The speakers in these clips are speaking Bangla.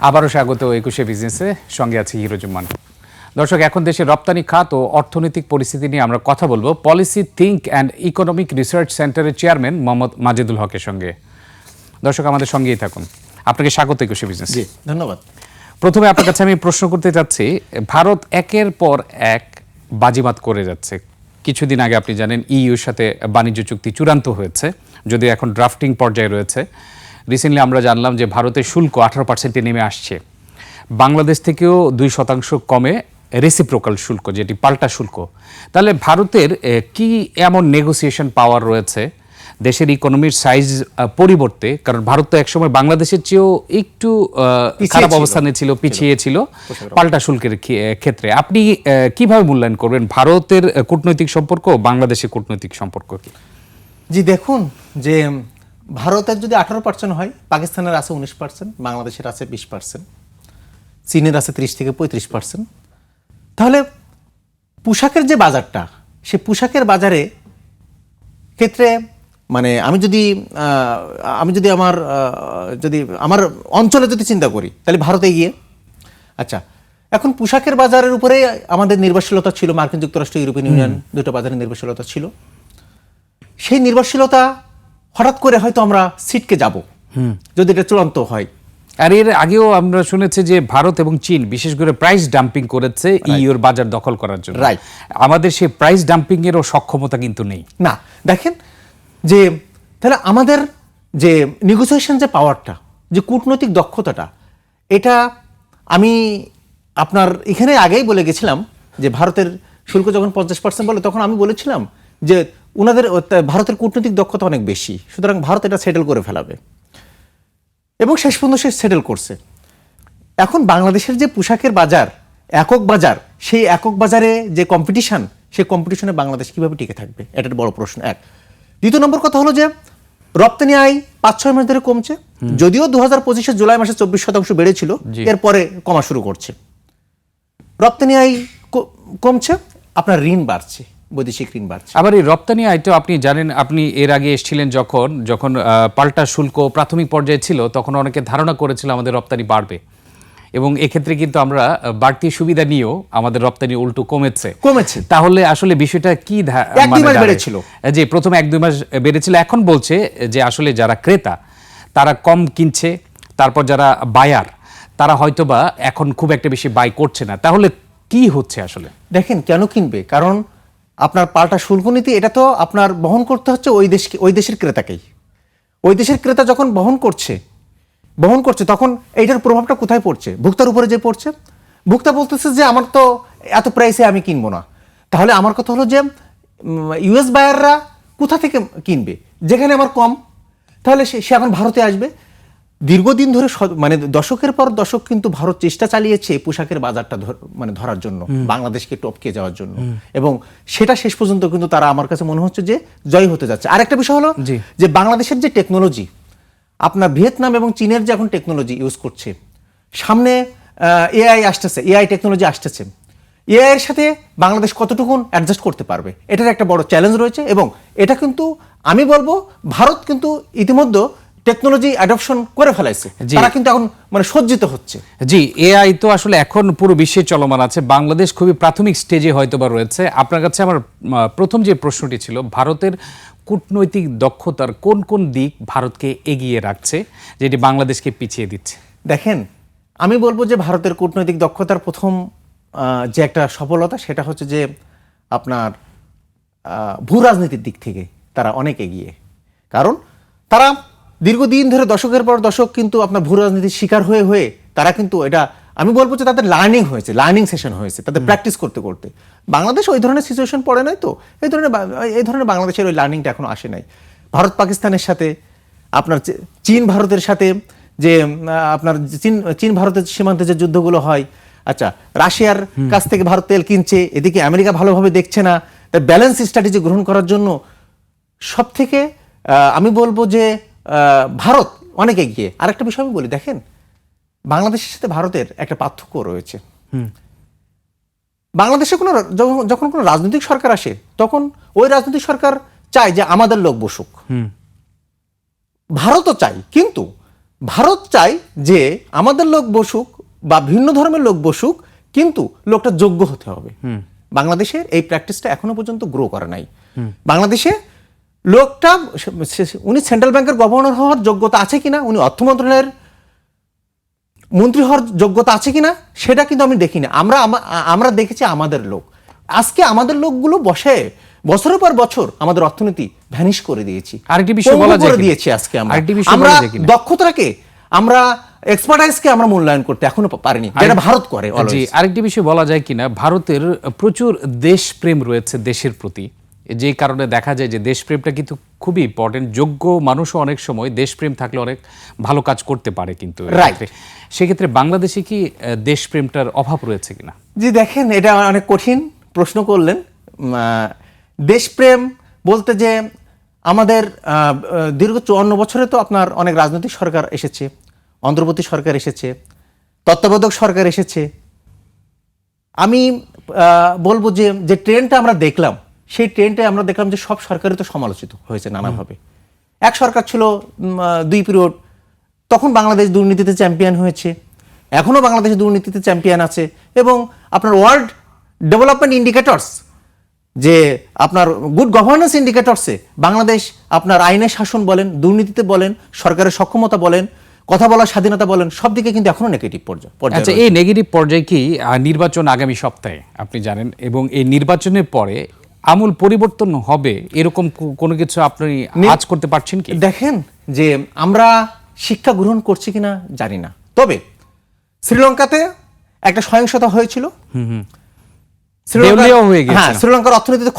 আবারও স্বাগত ২১শে বিজনেসে, সঙ্গে আছে হিরোজুম্মান। দর্শক, এখন দেশের রপ্তানি খাত ও অর্থনৈতিক পরিস্থিতি নিয়ে আমরা কথা বলবো policy think and economic research সেন্টারের চেয়ারম্যান মোহাম্মদ মাজেদুল হকের সঙ্গে। দর্শক, আমাদের সঙ্গেই থাকুন। আপনাকে স্বাগত ২১শে বিজনেস। জি, ধন্যবাদ। প্রথমে আপনার কাছে আমি প্রশ্ন করতে চাচ্ছি, ভারত একের পর এক বাজিমাত করে যাচ্ছে। কিছুদিন আগে আপনি জানেন ইইউর সাথে বাণিজ্য চুক্তি চূড়ান্ত হয়েছে, যদিও এখন ড্রাফটিং পর্যায়ে রয়েছে। রিসেন্টলি আমরা জানলাম যে ভারতের শুল্ক 18% নেমে আসছে। বাংলাদেশ থেকেও 2% কমে রেসিপ্রোকাল শুল্ক, যেটি পাল্টা শুল্ক। তাহলে ভারতের কি এমন নেগোসিয়েশন পাওয়ার রয়েছে দেশের ইকোনমির সাইজ পরিবর্তে? কারণ ভারত তো একসময় বাংলাদেশের চেয়েও একটু খারাপ অবস্থানে ছিল, পিছিয়ে ছিল পাল্টা শুল্কের ক্ষেত্রে। আপনি কিভাবে মূল্যায়ন করবেন ভারতের কূটনৈতিক সম্পর্ক, বাংলাদেশের কূটনৈতিক সম্পর্ক কি? জি, দেখুন যে ভারতের যদি 18% হয়, পাকিস্তানের আছে 19%, বাংলাদেশের আছে 20%, চীনের আছে 30 থেকে 35%। তাহলে পোশাকের যে বাজারটা, সে পোশাকের বাজারে ক্ষেত্রে মানে আমি যদি আমার অঞ্চলে যদি চিন্তা করি, তাহলে ভারতে এগিয়ে। আচ্ছা, এখন পোশাকের বাজারের উপরে আমাদের নির্ভরশীলতা ছিল, মার্কিন যুক্তরাষ্ট্র, ইউরোপিয়ান ইউনিয়ন, দুটো বাজারের নির্ভরশীলতা ছিল। সেই নির্ভরশীলতা হঠাৎ করে হয়তো আমরা ছিটকে যাব যদি এটা চূড়ান্ত হয়। আর এর আগেও আমরা শুনেছি যে ভারত এবং চীন বিশেষ করে প্রাইস ডাম্পিং করেছে ইইউর বাজার দখল করার জন্য। রাইট। আমাদের সেই প্রাইস ডাম্পিং এরও সক্ষমতা কিন্তু নেই। না, দেখেন যে তাহলে আমাদের যে নেগোসিয়েশন যে পাওয়ারটা, যে কূটনৈতিক দক্ষতাটা, এটা আমি আপনার এখানে আগেই বলে গেছিলাম যে ভারতের শুল্ক যখন 50% বলে, তখন আমি বলেছিলাম যে ভারতের কূটনৈতিক দক্ষতা অনেক বেশি, সুতরাং ভারত এটা সেটেল করে ফেলাবে, এবং শেষ পর্যন্ত সে সেটেল করছে। এখন বাংলাদেশের যে পোশাকের বাজার, একক বাজার, সেই একক বাজারে যে কম্পিটিশন, সেই কম্পিটিশনে বাংলাদেশ কিভাবে টিকে থাকবে, এটা একটা বড় প্রশ্ন। এক। দ্বিতীয় নম্বর কথা হলো যে রপ্তানি আয় 5-6 মাস ধরে কমছে, যদিও 2025 জুলাই মাসে 24% বেড়েছিল, এরপরে কমা শুরু করছে। রপ্তানি আয় কমছে, আপনার ঋণ বাড়ছে, বৈদেশিক ঋণ বাড়ছে। আবার এই রপ্তানি আয়টা আপনি জানেন, আপনি এর আগে এসেছিলেন যখন পাল্টা শুল্ক প্রাথমিক পর্যায়ে ছিল, তখন অনেকে ধারণা করেছিল আমাদের রপ্তানি বাড়বে, এবং এক্ষেত্রে কিন্তু আমরা বাড়তি সুবিধা নিয়েও আমাদের রপ্তানি উল্টো কমেছে। তাহলে আসলে বিষয়টা কি? বেড়েছিল যে প্রথমে 1-2 মাস বেড়েছিল, এখন বলছে যে আসলে যারা ক্রেতা তারা কম কিনছে, তারপর যারা বায়ার তারা হয়তোবা এখন খুব একটা বেশি বাই করছে না। তাহলে কি হচ্ছে আসলে? দেখেন, কেন কিনবে? কারণ আপনার পাল্টা শুল্ক নীতি, এটা তো আপনার বহন করতে হচ্ছে ওই দেশের ক্রেতাকেই। ওই দেশের ক্রেতা যখন বহন করছে, তখন এইটার প্রভাবটা কোথায় পড়ছে? ভোক্তার উপরে যে পড়ছে। ভোক্তা বলতেছে যে আমার তো এত প্রাইসে আমি কিনবো না। তাহলে আমার কথা হলো যে ইউএস বায়াররা কোথা থেকে কিনবে? যেখানে আমার কম, তাহলে সে এখন ভারতে আসবে। দীর্ঘদিন ধরে মানে দশকের পর দশক কিন্তু ভারত চেষ্টা চালিয়েছে পোশাকের বাজারটা ধরার জন্য, বাংলাদেশকে টপকে যাওয়ার জন্য, এবং সেটা শেষ পর্যন্ত কিন্তু তারা, আমার কাছে মনে হচ্ছে যে জয় হতে যাচ্ছে। আরেকটা বিষয় হলো যে বাংলাদেশের যে টেকনোলজি, আপনার ভিয়েতনাম এবং চীনের যে এখন টেকনোলজি ইউজ করছে, সামনে এআই আসতেছে, এআই টেকনোলজি আসতেছে, এআই এর সাথে বাংলাদেশ কতটুকু অ্যাডজাস্ট করতে পারবে, এটার একটা বড় চ্যালেঞ্জ রয়েছে। এবং এটা কিন্তু আমি বলবো ভারত কিন্তু ইতিমধ্যে টেকনোলজি অ্যাডপশন করে ফেলাইছে, তারা কিন্তু এখন মানে সজ্জিত হচ্ছে। জি, এআই তো আসলে এখন পুরো বিশ্বে চলমান আছে, বাংলাদেশ খুবই প্রাথমিক স্টেজে হয়তোবা রয়েছে। আপনার কাছে আমার প্রথম যে প্রশ্নটি ছিল, ভারতের কূটনৈতিক দক্ষতার কোন কোন দিক ভারতকে এগিয়ে রাখছে, যেটি বাংলাদেশকে পিছিয়ে দিচ্ছে? দেখেন, আমি বলবো যে ভারতের কূটনৈতিক দক্ষতার প্রথম যে একটা সফলতা, সেটা হচ্ছে যে আপনার ভূ রাজনীতির দিক থেকে তারা অনেক এগিয়ে। কারণ তারা দীর্ঘদিন ধরে, দশকের পর দশক কিন্তু আপনার ভূ রাজনীতির শিকার হয়ে তারা কিন্তু, এটা আমি বলবো যে তাদের লার্নিং সেশন হয়েছে, তাদের প্র্যাকটিস করতে করতে। বাংলাদেশ ওই ধরনের সিচুয়েশন পড়ে নাই, তো এই ধরনের বাংলাদেশের ওই লার্নিংটা এখনো আসে নাই। ভারত পাকিস্তানের সাথে, আপনার চীন ভারতের সাথে যে আপনার চীন ভারতের সীমান্তে যে যুদ্ধগুলো হয়, আচ্ছা, রাশিয়ার কাছ থেকে ভারত তেল কিনছে, এদিকে আমেরিকা ভালোভাবে দেখছে না, তার ব্যালেন্স স্ট্র্যাটেজি গ্রহণ করার জন্য সব থেকে আমি বলবো যে ভারত অনেক এগিয়ে। আরেকটা বিষয় আমি বলি, দেখেন, বাংলাদেশের সাথে ভারতের একটা পার্থক্য রয়েছে। বাংলাদেশে যখন কোনো রাজনৈতিক সরকার আসে, তখন ওই রাজনৈতিক সরকার চায় যে আমাদের লোক বসুক, ভারতও চাই, কিন্তু ভারত চায় যে আমাদের লোক বসুক বা ভিন্ন ধর্মের লোক বসুক, কিন্তু লোকটা যোগ্য হতে হবে। বাংলাদেশের এই প্র্যাকটিসটা এখনো পর্যন্ত গ্রো করে নাই। বাংলাদেশে লোকটা উনি সেন্ট্রাল ব্যাংকের গভর্নর হওয়ার যোগ্যতা আছে কিনা, উনি অর্থ মন্ত্রণালয়ের মন্ত্রী হওয়ার যোগ্যতা আছে কিনা, সেটা কিন্তু আমি দেখিনি। আমরা দেখেছি আমাদের লোক। আজকে আমাদের লোকগুলো বছরের পর বছর আমাদের অর্থনীতি ভ্যানিশ করে দিয়েছি, আরেকটি বিষয় বলা যায় করে কিনা? দিয়েছি। আজকে আরেকটি বিষয় আমরা বলা যায় কিনা? দক্ষতাকে, আমরা এক্সপার্টাইজকে আমরা মূল্যায়ন করতে এখনো পারিনি, যেটা ভারত করে always। জি, আরেকটি বিষয় বলা যায় কিনা, ভারতের প্রচুর দেশপ্রেম রয়েছে দেশের প্রতি, যে কারণে দেখা যায় যে দেশপ্রেমটা কিন্তু খুবই ইম্পর্টেন্ট। যোগ্য মানুষও অনেক সময় দেশপ্রেম থাকলে অনেক ভালো কাজ করতে পারে, কিন্তু Right. সেক্ষেত্রে বাংলাদেশে কি দেশপ্রেমটার অভাব রয়েছে কিনা? জি দেখেন, এটা অনেক কঠিন প্রশ্ন করলেন। দেশপ্রেম বলতে যে আমাদের দীর্ঘ 54 বছরে তো আপনার অনেক রাজনৈতিক সরকার এসেছে, অন্তর্বর্তী সরকার এসেছে, তত্ত্বাবধায়ক সরকার এসেছে। আমি বলবো যে ট্রেন্ডটা আমরা দেখলাম, সেই ট্রেন্ডে আমরা দেখলাম যে সব সরকারই তো সমালোচিত হয়েছে নানাভাবে। এক সরকার ছিল 2 পিরিয়ড, তখন বাংলাদেশ দুর্নীতিতে চ্যাম্পিয়ন হয়েছে, এখনও বাংলাদেশ দুর্নীতিতে চ্যাম্পিয়ন আছে। এবং আপনার ওয়ার্ল্ড ডেভেলপমেন্ট ইন্ডিকেটরস, যে আপনার গুড গভর্নেন্স ইন্ডিকেটরসে বাংলাদেশ আপনার আইনের শাসন বলেন, দুর্নীতিতে বলেন, সরকারের সক্ষমতা বলেন, কথা বলার স্বাধীনতা বলেন, সব দিকে কিন্তু এখনো নেগেটিভ পর্যায়ে। আচ্ছা, এই নেগেটিভ পর্যায়ে কি নির্বাচন আগামী সপ্তাহে আপনি জানেন, এবং এই নির্বাচনের পরে আমূল পরিবর্তন হবে এরকম কোনো কিছু আপনি আজ করতে পারছেন কি? দেখেন, যে আমরা শিক্ষা গ্রহণ করছি কিনা জানি না, তবে শ্রীলঙ্কাতে একটা সহিংসতা হয়েছিল, দেউলিয়া হয়ে গেছে। হ্যাঁ, শ্রীলঙ্কার অর্থনীতিতে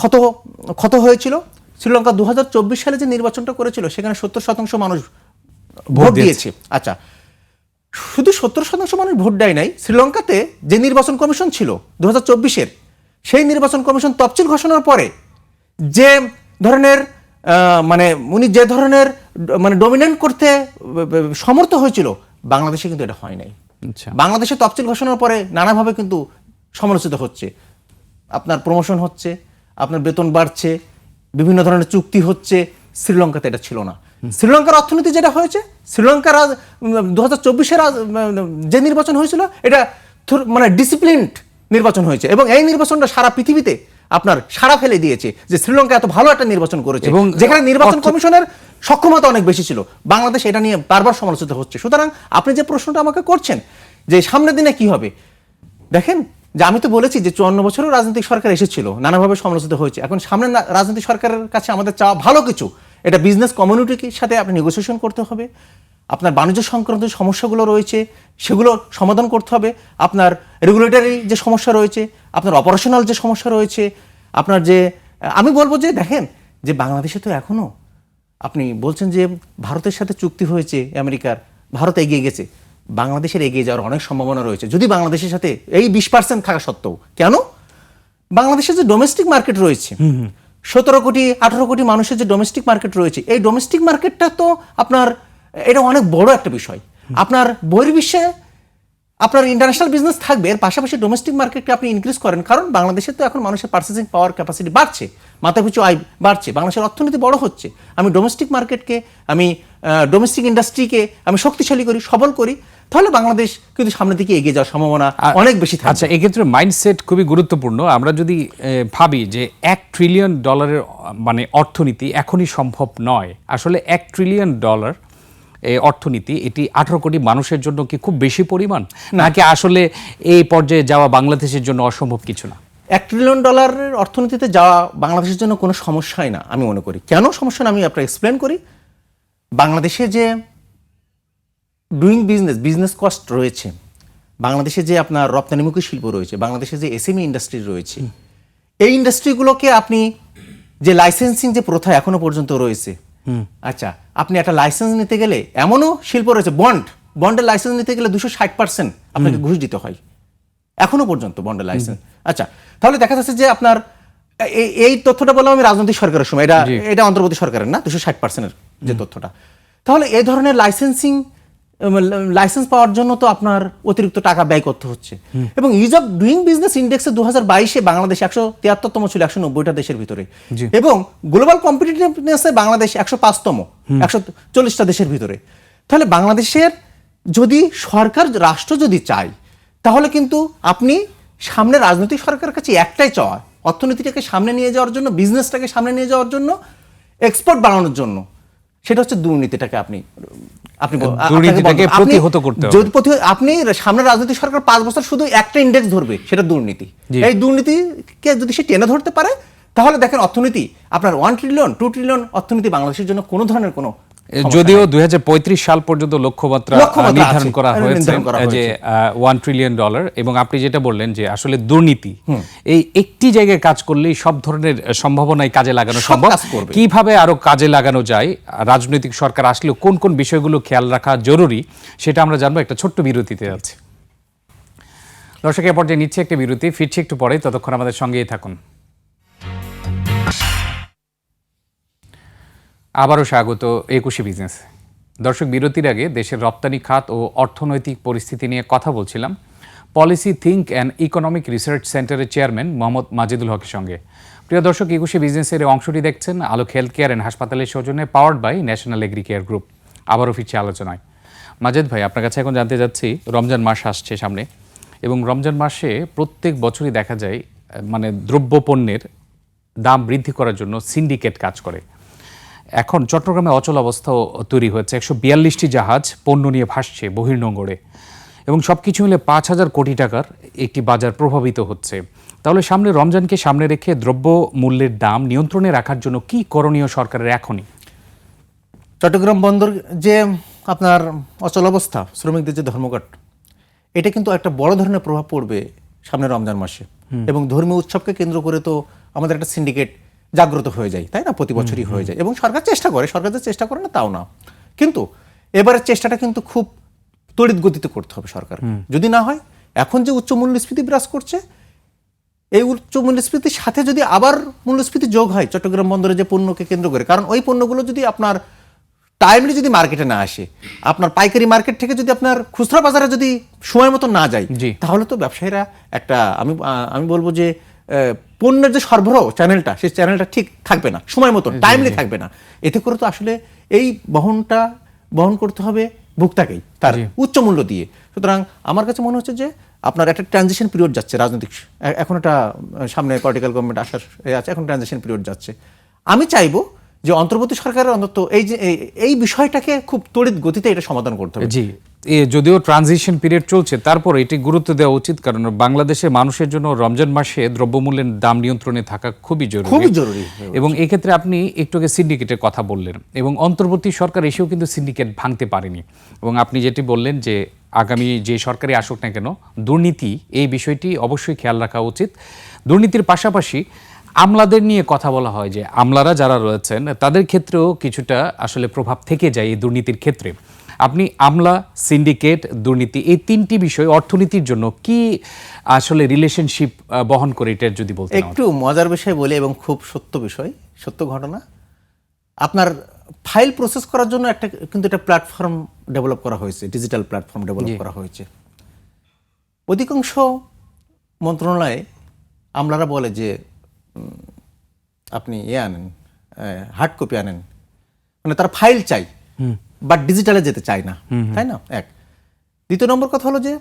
ক্ষত হয়েছিল। শ্রীলঙ্কা 2024 সালে যে নির্বাচনটা করেছিল, সেখানে 70% মানুষ ভোট দিয়েছে। আচ্ছা, শুধু 70% মানুষ ভোট দেয় নাই, শ্রীলঙ্কাতে যে নির্বাচন কমিশন ছিল 2024-এর, সেই নির্বাচন কমিশন তফসিল ঘোষণার পরে যে ধরনের মানে উনি যে ধরনের মানে ডমিনেন্ট করতে সমর্থ হয়েছিল, বাংলাদেশে কিন্তু এটা হয় নাই। আচ্ছা, বাংলাদেশে তফসিল ঘোষণার পরে নানাভাবে কিন্তু সমালোচিত হচ্ছে, আপনার প্রমোশন হচ্ছে, আপনার বেতন বাড়ছে, বিভিন্ন ধরনের চুক্তি হচ্ছে। শ্রীলঙ্কাতে এটা ছিল না। শ্রীলঙ্কার অর্থনীতি যেটা হয়েছে, শ্রীলঙ্কার 2024-এর যে নির্বাচন হয়েছিল, এটা মানে ডিসিপ্লিনড নির্বাচন হয়েছে, এবং এই নির্বাচনটা সারা পৃথিবীতে আপনার সারা ফেলে দিয়েছে যে শ্রীলঙ্কা এত ভালো একটা নির্বাচন করেছে, এবং যেখানে নির্বাচন কমিশনের সক্ষমতা অনেক বেশি ছিল। বাংলাদেশ এটা নিয়ে বারবার সমালোচিত হচ্ছে। সুতরাং আপনি যে প্রশ্নটা আমাকে করছেন যে সামনের দিনে কি হবে, দেখেন, যে আমি তো বলেছি যে 54 বছরেও রাজনৈতিক সরকার এসেছিল, নানাভাবে সমালোচিত হয়েছে। এখন সামনের রাজনৈতিক সরকারের কাছে আমাদের চাওয়া ভালো কিছু। এটা বিজনেস কমিউনিটির সাথে আপনি নেগোসিয়েশন করতে হবে, আপনার বাণিজ্য সংক্রান্ত সমস্যাগুলো রয়েছে সেগুলো সমাধান করতে হবে, আপনার রেগুলেটরি যে সমস্যা রয়েছে, আপনার অপারেশনাল যে সমস্যা রয়েছে, আপনার যে আমি বলবো যে দেখেন, যে বাংলাদেশে তো এখনো আপনি বলছেন যে ভারতের সাথে চুক্তি হয়েছে আমেরিকার, ভারত এগিয়ে গেছে। বাংলাদেশের এগিয়ে যাওয়ার অনেক সম্ভাবনা রয়েছে, যদি বাংলাদেশের সাথে এই 20% থাকা সত্ত্বেও। কেন? বাংলাদেশের যে ডোমেস্টিক মার্কেট রয়েছে, 17 কোটি 18 কোটি মানুষের যে ডোমেস্টিক মার্কেট রয়েছে, এই ডোমেস্টিক মার্কেটটা তো আপনার এটা অনেক বড় একটা বিষয়। আপনার বহির্বিশ্বে আপনার ইন্টারন্যাশনাল বিজনেস থাকবে, এর পাশাপাশি ডোমেস্টিক মার্কেটকে আপনি ইনক্রিজ করেন, কারণ বাংলাদেশে তো এখন মানুষের পার্চেসিং পাওয়ার ক্যাপাসিটি বাড়ছে, মাথাপিছু আয় বাড়ছে, বাংলাদেশের অর্থনীতি বড় হচ্ছে। আমি ডোমেস্টিক মার্কেটকে, আমি ডোমেস্টিক ইন্ডাস্ট্রিকে আমি শক্তিশালী করি, সবল করি, তাহলে বাংলাদেশ কিন্তু সামনের দিকে এগিয়ে যাওয়ার সম্ভাবনা অনেক বেশি থাকে। আচ্ছা, এক্ষেত্রে মাইন্ডসেট খুবই গুরুত্বপূর্ণ। আমরা যদি ভাবি যে $1 ট্রিলিয়ন মানে অর্থনীতি এখনই সম্ভব নয়, আসলে $1 ট্রিলিয়ন অর্থনীতি, এটি 18 কোটি মানুষের জন্য কি খুব বেশি পরিমাণ, নাকি আসলে এই পর্যায়ে যাওয়া বাংলাদেশের জন্য অসম্ভব কিছু না? $1 ট্রিলিয়ন অর্থনীতিতে যাওয়া বাংলাদেশের জন্য কোনো সমস্যাই না আমি মনে করি। কেন সমস্যা না আমি আপনাকে এক্সপ্লেন করি। বাংলাদেশে যে ডুইং বিজনেস কস্ট রয়েছে, বাংলাদেশে যে আপনার রপ্তানিমুখী শিল্প রয়েছে, বাংলাদেশে যে এসএমই ইন্ডাস্ট্রি রয়েছে, এই ইন্ডাস্ট্রিগুলোকে আপনি যে লাইসেন্সিং যে প্রথা এখনো পর্যন্ত রয়েছে, আচ্ছা, আপনি একটা লাইসেন্স নিতে গেলে এমনও শিল্প রয়েছে, বন্ডের লাইসেন্স নিতে গেলে 260% আপনাকে ঘুষ দিতে হয় এখনো পর্যন্ত বন্ডের লাইসেন্স। আচ্ছা, তাহলে দেখা যাচ্ছে যে আপনার এই তথ্যটা বললাম আমি রাজনৈতিক সরকারের সময়, এটা অন্তর্বর্তী সরকারের না, 260%-এর যে তথ্যটা। তাহলে এই ধরনের লাইসেন্স পাওয়ার জন্য তো আপনার অতিরিক্ত টাকা ব্যয় করতে হচ্ছে। এবং ইজ অফ ডুইং বিজনেস ইন্ডেক্সে 2022-এ বাংলাদেশ 173তম ছিল 190টা দেশের ভিতরে, এবং গ্লোবাল কম্পিটিটিভনেসে বাংলাদেশ 105তম 140টা দেশের ভিতরে। তাহলে বাংলাদেশের যদি সরকার রাষ্ট্র যদি চায় তাহলে কিন্তু আপনি সামনে রাজনৈতিক সরকারের কাছে একটাই চাওয়া, অর্থনীতিটাকে সামনে নিয়ে যাওয়ার জন্য, বিজনেসটাকে সামনে নিয়ে যাওয়ার জন্য, এক্সপোর্ট বাড়ানোর জন্য, সেটা হচ্ছে দুর্নীতিটাকে আপনি দুর্নীতিটাকে প্রতিহত করতে হবে। যদি আপনি সামনে রাজনৈতিক সরকার 5 বছর শুধু একটা ইন্ডেক্স ধরবে, সেটা দুর্নীতি। এই দুর্নীতিকে যদি সে টেনে ধরতে পারে তাহলে দেখেন অর্থনীতি আপনার 1 ট্রিলিয়ন 2 ট্রিলিয়ন অর্থনীতি বাংলাদেশের জন্য কোনো ধরনের কোনো, যদিও 2035 সাল পর্যন্ত লক্ষ্যমাত্রা নির্ধারণ করা হয়েছে যে $1 ট্রিলিয়ন, এবং আপনি যেটা বললেন যে আসলে দুর্নীতি এই একটি জায়গায় কাজ করলেই সব ধরনের সম্ভাবনায় কাজে লাগানো সম্ভব। কিভাবে আরো কাজে লাগানো যায়, রাজনৈতিক সরকার আসলে কোন কোন বিষয়গুলো খেয়াল রাখা জরুরি, সেটা আমরা জানবো একটা ছোট্ট বিরতিতে যাচ্ছে। দর্শক, এ পর্যায়ে নিচ্ছে একটা বিরতি, ফিরছি একটু পরে, ততক্ষণ আমাদের সঙ্গেই থাকুন। আবারও স্বাগত 21 বিজনেস। দর্শক, বিরতির আগে দেশের রপ্তানি খাত ও অর্থনৈতিক পরিস্থিতি নিয়ে কথা বলছিলাম policy think and economic research সেন্টারের চেয়ারম্যান মোহাম্মদ মাজেদুল হকের সঙ্গে। প্রিয় দর্শক, 21 বিজনেসের এই অংশটি দেখছেন আলোক হেলথ কেয়ার অ্যান্ড হাসপাতালের সৌজন্যে, powered by national agri care group. আবারও ফিরছি আলোচনায়। মাজেদ ভাই, আপনার কাছে এখন জানতে যাচ্ছি, রমজান মাস আসছে সামনে, এবং রমজান মাসে প্রত্যেক বছরই দেখা যায় মানে দ্রব্যপণ্যের দাম বৃদ্ধি করার জন্য সিন্ডিকেট কাজ করে। এখন চট্টগ্রামে অচল অবস্থাও তৈরি হয়েছে, 142টি জাহাজ পণ্য নিয়ে ভাসছে বহির্নোঙরে, এবং সব কিছু মিলে 5,000 কোটি টাকার একটি বাজার প্রভাবিত হচ্ছে। তাহলে সামনে রমজানকে সামনে রেখে দ্রব্য মূল্যের দাম নিয়ন্ত্রণে রাখার জন্য কি করণীয় সরকারের এখনই? চট্টগ্রাম বন্দর যে আপনার অচল অবস্থা, শ্রমিকদের যে ধর্মঘট, এটা কিন্তু একটা বড় ধরনের প্রভাব পড়বে সামনে রমজান মাসে। এবং ধর্মীয় উৎসবকে কেন্দ্র করে তো আমাদের একটা সিন্ডিকেট জাগ্রত হয়ে যায়, তাই না? প্রতি বছরই হয়ে যায়, এবং সরকার চেষ্টা করে, সরকার যে চেষ্টা করে না তাও না, কিন্তু এবারের চেষ্টাটা কিন্তু খুব তড়িৎ গতিতে করতে হবে সরকার। যদি না হয়, এখন যে উচ্চ মূল্যস্ফীতি বিরাজ করছে, এই উচ্চ মূল্যস্ফীতির সাথে যদি আবার মূল্যস্ফীতি যোগ হয় চট্টগ্রাম বন্দরে যে পণ্যকে কেন্দ্র করে, কারণ ওই পণ্যগুলো যদি আপনার টাইমলি যদি মার্কেটে না আসে, আপনার পাইকারি মার্কেট থেকে যদি আপনার খুচরা বাজারে যদি সময় মতো না যায়, তাহলে তো ব্যবসায়ীরা একটা আমি বলবো যে পণ্যের যে সরবরাহ চ্যানেলটা, সেই চ্যানেলটা ঠিক থাকবে না, সময় মতো টাইমলি থাকবে না। এতে করে তো আসলে এই বহন করতে হবে ভোক্তাকেই, তার উচ্চ মূল্য দিয়ে। সুতরাং আমার কাছে মনে হচ্ছে যে আপনার একটা ট্রানজিশন পিরিয়ড যাচ্ছে রাজনৈতিক, এখন একটা সামনে পলিটিক্যাল গভর্নমেন্ট আসার আছে, এখন ট্রানজিশন পিরিয়ড যাচ্ছে। আমি চাইবো যে অন্তর্বর্তী সরকারের অন্তত এই বিষয়টাকে খুব তড়িৎ গতিতে এটা সমাধান করতে হবে। জি, যদিও ট্রানজিশন পিরিয়ড চলছে, তারপর এটি গুরুত্ব দেওয়া উচিত, কারণ বাংলাদেশের মানুষের জন্য রমজান মাসে দ্রব্যমূল্যের দাম নিয়ন্ত্রণে থাকা খুবই জরুরি। এবং এই ক্ষেত্রে আপনি একটু আগে সিন্ডিকেটের কথা বললেন, এবং অন্তর্বর্তী সরকার এসেও কিন্তু সিন্ডিকেট ভাঙতে পারেনি। এবং আপনি যেটি বললেন যে আগামী যে সরকারই আসুক না কেন, দুর্নীতি এই বিষয়টি অবশ্যই খেয়াল রাখা উচিত। দুর্নীতির পাশাপাশি আমলাদের নিয়ে কথা বলা হয় যে আমলারা যারা রয়েছেন তাদের ক্ষেত্রেও কিছুটা আসলে প্রভাব থেকে যায় এই দুর্নীতির ক্ষেত্রে। আপনি আমলা, সিন্ডিকেট, দুর্নীতি, এই তিনটি বিষয় অর্থনীতির জন্য কি আসলে রিলেশনশিপ বহন করে, এটা যদি বলতে একটু মজার বিষয় বলি, এবং খুব সত্য বিষয়, সত্য ঘটনা। আপনার ফাইল প্রসেস করার জন্য কিন্তু একটা প্ল্যাটফর্ম ডেভেলপ করা হয়েছে, ডিজিটাল প্ল্যাটফর্ম ডেভেলপ করা হয়েছে। অধিকাংশ মন্ত্রণালয়ে আমলারা বলে যে আপনি আনেন, হার্ড কপি আনেন, মানে তারা ফাইল চাই, বাট ডিজিটালে যেতে চায় না, তাই না? এক। দ্বিতীয় নম্বর কথা হলো যে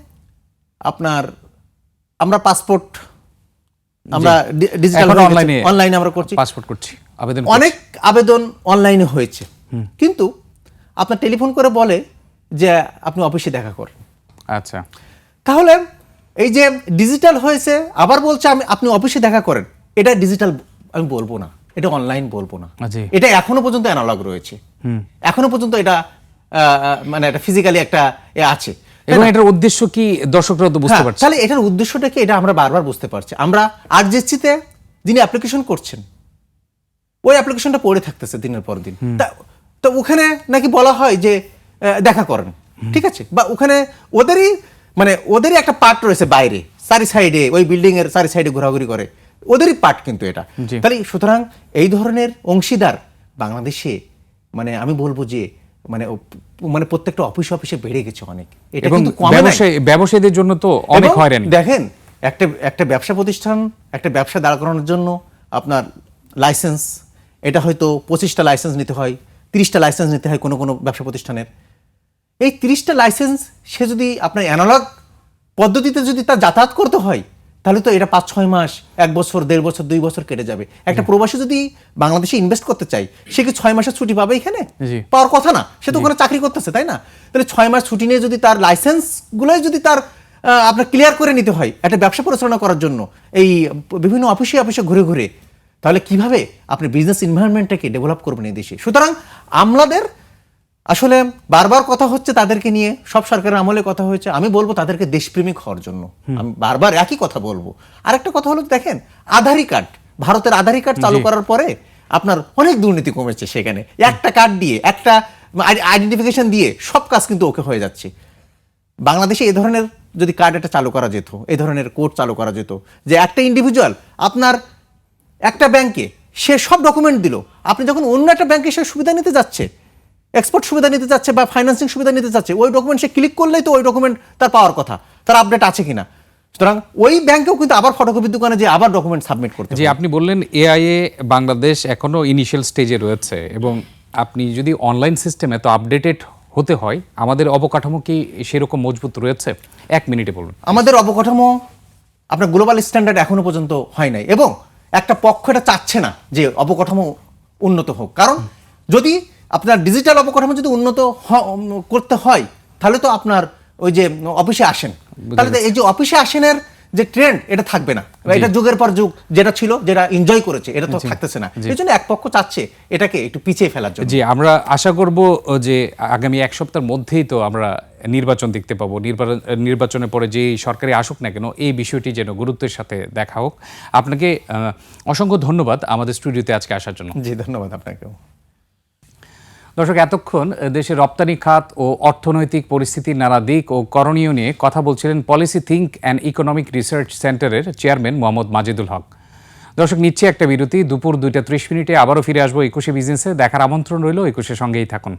আমরা পাসপোর্ট আমরা ডিজিটাল অনলাইনে আমরা করছি, পাসপোর্ট করছি, অনেক আবেদন অনলাইনে হয়েছে, কিন্তু আপনার টেলিফোন করে বলে যে আপনি অফিসে দেখা করেন। আচ্ছা, তাহলে এই যে ডিজিটাল হয়েছে, আবার বলছে আপনি অফিসে দেখা করেন, এটা ডিজিটাল আমি বলবো না, এটা অনলাইন বলবো না, এটা এখনো পর্যন্ত অ্যানালগ রয়েছে, এখনো পর্যন্ত এটা মানে একটা ফিজিক্যালি একটা আছে। এবং এটার উদ্দেশ্য কি দর্শকরা তো বুঝতে পারছে, তাহলে এটার উদ্দেশ্যটা কি, এটা আমরা বারবার বুঝতে পারছি। আমরা আরজেসিতে যিনি অ্যাপ্লিকেশন করছেন, ওই অ্যাপ্লিকেশনটা পড়ে থাকতেছে দিনের পর দিন, তো ওখানে নাকি বলা হয় যে দেখা করেন, ঠিক আছে, বা ওখানে ওদেরই একটা পার্ট রয়েছে বাইরে, চারি সাইডে, ওই বিল্ডিং এর চারি সাইডে ঘোরাঘুরি করে, ওদেরই পার্ট কিন্তু এটা। তাহলে সুতরাং এই ধরনের অংশীদার বাংলাদেশে মানে আমি বলবো যে মানে প্রত্যেকটা অফিসে বেড়ে গেছে অনেক। এটা কিন্তু ব্যবসায়ীদের জন্য তো অনেক হয়রানি। দেখেন, একটা ব্যবসা প্রতিষ্ঠান, একটা ব্যবসা দাঁড় করানোর জন্য আপনার লাইসেন্স, এটা হয়তো 25টা লাইসেন্স নিতে হয়, 30টা লাইসেন্স নিতে হয় কোনো ব্যবসা প্রতিষ্ঠানের। এই 30টা লাইসেন্স সে যদি আপনার অ্যানালগ পদ্ধতিতে যদি তার যাতায়াত করতে হয়, তাহলে তো এটা 5-6 মাস, 1 বছর, 1.5 বছর, 2 বছর কেটে যাবে। একটা প্রবাসী যদি বাংলাদেশে ইনভেস্ট করতে চায়, সে কি 6 মাসের ছুটি পাবে এখানে? জি। পাওয়ার কথা না, সে তো ওখানে চাকরি করতেছে, তাই না? তাহলে 6 মাস ছুটি নিয়ে যদি তার লাইসেন্সগুলোই যদি তার আপনার ক্লিয়ার করে নিতে হয় একটা ব্যবসা পরিচালনা করার জন্য, এই বিভিন্ন অফিসে অফিসে ঘুরে ঘুরে, তাহলে কিভাবে আপনি বিজনেস এনভায়রনমেন্টটাকে ডেভেলাপ করবেন এই দেশে? সুতরাং আমলাদের আসলে বারবার কথা হচ্ছে তাদেরকে নিয়ে, সব সরকারের আমলে কথা হয়েছে, আমি বলবো তাদেরকে দেশপ্রেমিক হওয়ার জন্য। আমি বারবার একই কথা বলবো। আরেকটা কথা হলো, দেখেন আধারি কার্ড, ভারতের আধারি কার্ড চালু করার পরে আপনার অনেক দুর্নীতি কমেছে সেখানে। একটা কার্ড দিয়ে, একটা আইডেন্টিফিকেশন দিয়ে সব কাজ কিন্তু ওকে হয়ে যাচ্ছে। বাংলাদেশে এই ধরনের যদি কার্ড এটা চালু করা যেত, এই ধরনের কোড চালু করা যেত, যে একটা ইন্ডিভিজুয়াল আপনার একটা ব্যাংকে সে সব ডকুমেন্ট দিল, আপনি যখন অন্য একটা ব্যাংকে সে সুবিধা নিতে যাচ্ছে, এক্সপোর্ট সুবিধা নিতে যাচ্ছে বা ফাইন্যান্সিং সুবিধা নিতে যাচ্ছে, ওই ডকুমেন্ট সে ক্লিক করলেই তো ওই ডকুমেন্ট তার পাওয়ার কথা, তার আপডেট আছে কিনা। সুতরাং ওই ব্যাংকেও কিন্তু আবার ফটোকপির দোকানে যে আবার ডকুমেন্ট সাবমিট করতে জি, আপনি বললেন এআইএ বাংলাদেশ এখনো ইনিশিয়াল স্টেজে রয়েছে, এবং আপনি যদি অনলাইন সিস্টেম এত আপডেটেড হতে হয়, আমাদের অবকাঠামো কি সেরকম মজবুত রয়েছে? 1 মিনিটে বলুন। আমাদের অবকাঠামো আপনার গ্লোবাল স্ট্যান্ডার্ড এখনো পর্যন্ত হয় নাই, এবং একটা পক্ষ এটা চাচ্ছে না যে অবকাঠামো উন্নত হোক। কারণ যদি আপনার ডিজিটাল অবকাঠামো যদি উন্নত করতে হয়, তাহলে তো আপনার ওই যে অফিসে আসেন, তাহলে তো এই যে অফিসে আসেনের যে ট্রেন্ড এটা থাকবে না। এটা যুগের পর যুগ যেটা ছিল, যেটা এনজয় করেছে, এটা তো থাকতেছে না। এই জন্য এক পক্ষ চাচ্ছে এটাকে একটু পিছিয়ে ফেলার জন্য। জি, আমরা আশা করব যে আগামী 1 সপ্তাহের মধ্যেই তো আমরা নির্বাচন দেখতে পাবো। নির্বাচনের পরে যে সরকারি আসুক না কেন, এই বিষয়টি যেন গুরুত্বের সাথে দেখা হোক। আপনাকে অসংখ্য ধন্যবাদ আমাদের স্টুডিওতে আজকে আসার জন্য। জি, ধন্যবাদ আপনাকেও। দর্শক, এতক্ষণ দেশের রপ্তানি খাত ও অর্থনৈতিক পরিস্থিতির নানা দিক ও করণীয় নিয়ে কথা বলছিলেন policy think and economic research সেন্টারের চেয়ারম্যান মোহাম্মদ মাজেদুল হক। দর্শক, নিচ্ছে একটা বিরতি। দুপুর 2টা 30 মিনিটে আবারও ফিরে আসবো 21শে বিজনেসে। দেখার আমন্ত্রণ রইল। 21শে সঙ্গেই থাকুন।